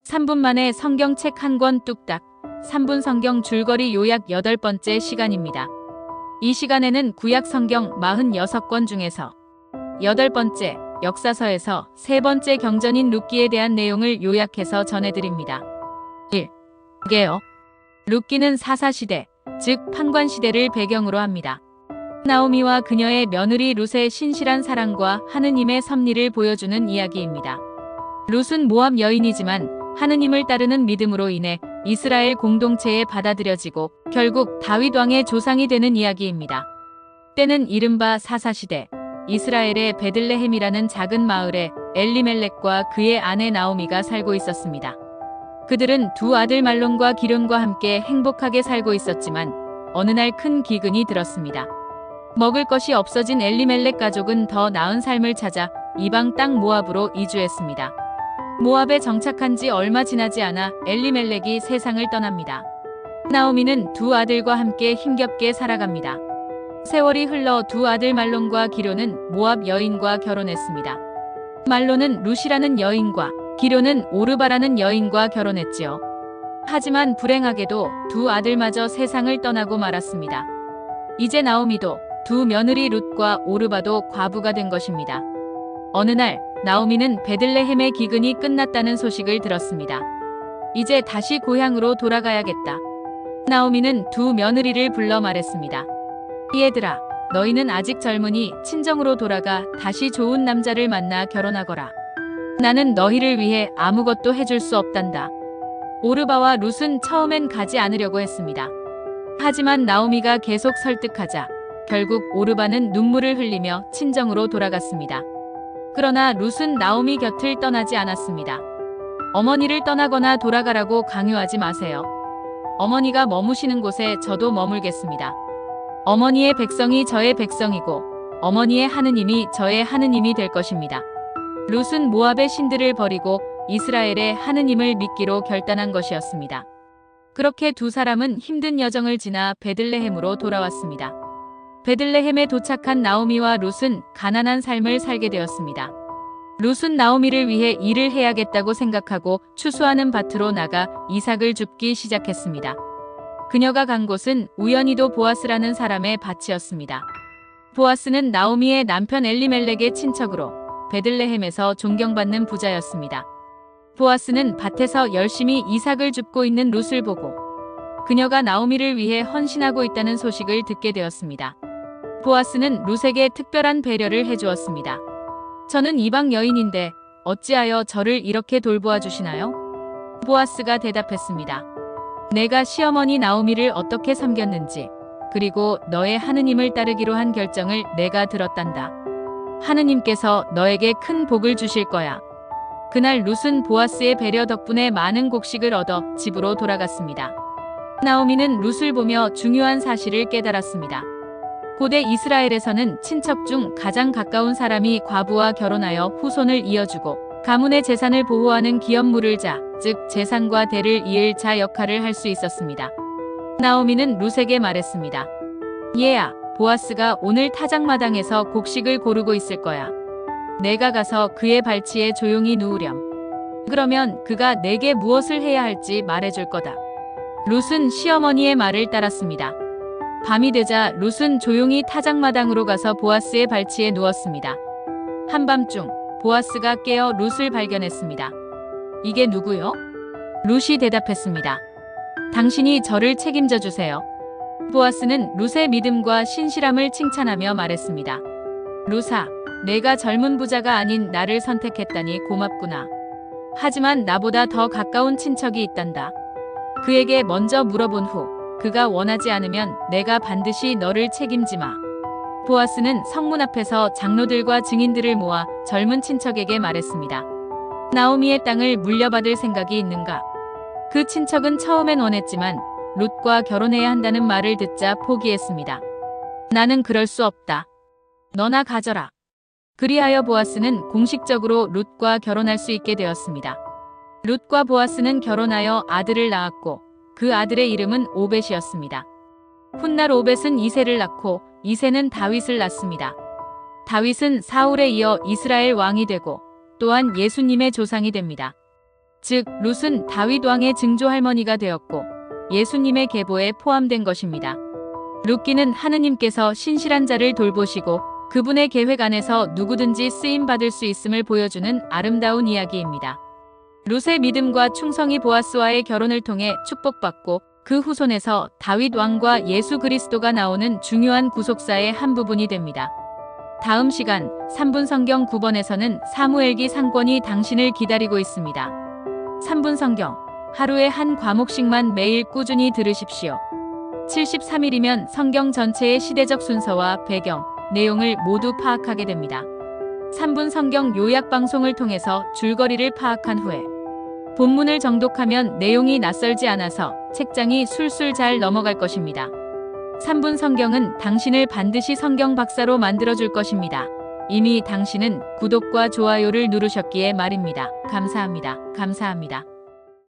3분 만에 성경책 한 권 뚝딱. 3분 성경 줄거리 요약 8번째 시간입니다. 이 시간에는 구약 성경 46권 중에서 8번째 역사서에서 3번째 경전인 룻기에 대한 내용을 요약해서 전해드립니다. 1. 게요. 룻기는 사사시대, 즉 판관시대를 배경으로 합니다. 나오미와 그녀의 며느리 룻의 신실한 사랑과 하느님의 섭리를 보여주는 이야기입니다. 룻은 모압 여인이지만 하느님을 따르는 믿음으로 인해 이스라엘 공동체에 받아들여지고 결국 다윗 왕의 조상이 되는 이야기입니다. 때는 이른바 사사시대, 이스라엘의 베들레헴이라는 작은 마을에 엘리멜렉과 그의 아내 나오미가 살고 있었습니다. 그들은 두 아들 말론과 기럨과 함께 행복하게 살고 있었지만 어느 날 큰 기근이 들었습니다. 먹을 것이 없어진 엘리멜렉 가족은 더 나은 삶을 찾아 이방 땅 모압으로 이주했습니다. 모압에 정착한 지 얼마 지나지 않아 엘리멜렉이 세상을 떠납니다. 나오미는 두 아들과 함께 힘겹게 살아갑니다. 세월이 흘러 두 아들 말론과 기럨은 모압 여인과 결혼했습니다. 말론은 룻이라는 여인과 기럨은 오르바라는 여인과 결혼했지요. 하지만 불행하게도 두 아들마저 세상을 떠나고 말았습니다. 이제 나오미도 두 며느리 룻과 오르바도 과부가 된 것입니다. 어느 날 나오미는 베들레헴의 기근이 끝났다는 소식을 들었습니다. 이제 다시 고향으로 돌아가야겠다. 나오미는 두 며느리를 불러 말했습니다. 얘들아, 너희는 아직 젊으니 친정으로 돌아가 다시 좋은 남자를 만나 결혼하거라. 나는 너희를 위해 아무것도 해줄 수 없단다. 오르바와 룻은 처음엔 가지 않으려고 했습니다. 하지만 나오미가 계속 설득하자 결국 오르바는 눈물을 흘리며 친정으로 돌아갔습니다. 그러나 룻은 나오미 곁을 떠나지 않았습니다. 어머니를 떠나거나 돌아가라고 강요하지 마세요. 어머니가 머무시는 곳에 저도 머물겠습니다. 어머니의 백성이 저의 백성이고 어머니의 하느님이 저의 하느님이 될 것입니다. 룻은 모압의 신들을 버리고 이스라엘의 하느님을 믿기로 결단한 것이었습니다. 그렇게 두 사람은 힘든 여정을 지나 베들레헴으로 돌아왔습니다. 베들레헴에 도착한 나오미와 룻은 가난한 삶을 살게 되었습니다. 룻은 나오미를 위해 일을 해야겠다고 생각하고 추수하는 밭으로 나가 이삭을 줍기 시작했습니다. 그녀가 간 곳은 우연히도 보아스라는 사람의 밭이었습니다. 보아스는 나오미의 남편 엘리멜렉의 친척으로 베들레헴에서 존경받는 부자였습니다. 보아스는 밭에서 열심히 이삭을 줍고 있는 룻을 보고 그녀가 나오미를 위해 헌신하고 있다는 소식을 듣게 되었습니다. 보아스는 룻에게 특별한 배려를 해주었습니다. 저는 이방 여인인데 어찌하여 저를 이렇게 돌보아 주시나요? 보아스가 대답했습니다. 내가 시어머니 나오미를 어떻게 섬겼는지 그리고 너의 하느님을 따르기로 한 결정을 내가 들었단다. 하느님께서 너에게 큰 복을 주실 거야. 그날 룻은 보아스의 배려 덕분에 많은 곡식을 얻어 집으로 돌아갔습니다. 나오미는 룻을 보며 중요한 사실을 깨달았습니다. 고대 이스라엘에서는 친척 중 가장 가까운 사람이 과부와 결혼하여 후손을 이어주고 가문의 재산을 보호하는 기업물을 자, 즉 재산과 대를 이을 자 역할을 할 수 있었습니다. 나오미는 룻에게 말했습니다. 얘야, 보아스가 오늘 타작마당에서 곡식을 고르고 있을 거야. 내가 가서 그의 발치에 조용히 누우렴. 그러면 그가 내게 무엇을 해야 할지 말해줄 거다. 룻은 시어머니의 말을 따랐습니다. 밤이 되자 룻은 조용히 타작마당으로 가서 보아스의 발치에 누웠습니다. 한밤중 보아스가 깨어 룻을 발견했습니다. 이게 누구요? 룻이 대답했습니다. 당신이 저를 책임져 주세요. 보아스는 룻의 믿음과 신실함을 칭찬하며 말했습니다. 룻아, 내가 젊은 부자가 아닌 나를 선택했다니 고맙구나. 하지만 나보다 더 가까운 친척이 있단다. 그에게 먼저 물어본 후 그가 원하지 않으면 내가 반드시 너를 책임지마. 보아스는 성문 앞에서 장로들과 증인들을 모아 젊은 친척에게 말했습니다. 나오미의 땅을 물려받을 생각이 있는가? 그 친척은 처음엔 원했지만 룻과 결혼해야 한다는 말을 듣자 포기했습니다. 나는 그럴 수 없다. 너나 가져라. 그리하여 보아스는 공식적으로 룻과 결혼할 수 있게 되었습니다. 룻과 보아스는 결혼하여 아들을 낳았고 그 아들의 이름은 오벳이었습니다. 훗날 오벳은 이새를 낳고 이새는 다윗을 낳습니다. 다윗은 사울에 이어 이스라엘 왕이 되고 또한 예수님의 조상이 됩니다. 즉 룻은 다윗 왕의 증조 할머니가 되었고 예수님의 계보에 포함된 것입니다. 룻기는 하느님께서 신실한 자를 돌보시고 그분의 계획 안에서 누구든지 쓰임 받을 수 있음을 보여주는 아름다운 이야기입니다. 룻의 믿음과 충성이 보아스와의 결혼을 통해 축복받고 그 후손에서 다윗 왕과 예수 그리스도가 나오는 중요한 구속사의 한 부분이 됩니다. 다음 시간 3분 성경 9번에서는 사무엘기 상권이 당신을 기다리고 있습니다. 3분 성경 하루에 한 과목씩만 매일 꾸준히 들으십시오. 73일이면 성경 전체의 시대적 순서와 배경, 내용을 모두 파악하게 됩니다. 3분 성경 요약 방송을 통해서 줄거리를 파악한 후에 본문을 정독하면 내용이 낯설지 않아서 책장이 술술 잘 넘어갈 것입니다. 3분 성경은 당신을 반드시 성경 박사로 만들어줄 것입니다. 이미 당신은 구독과 좋아요를 누르셨기에 말입니다. 감사합니다. 감사합니다.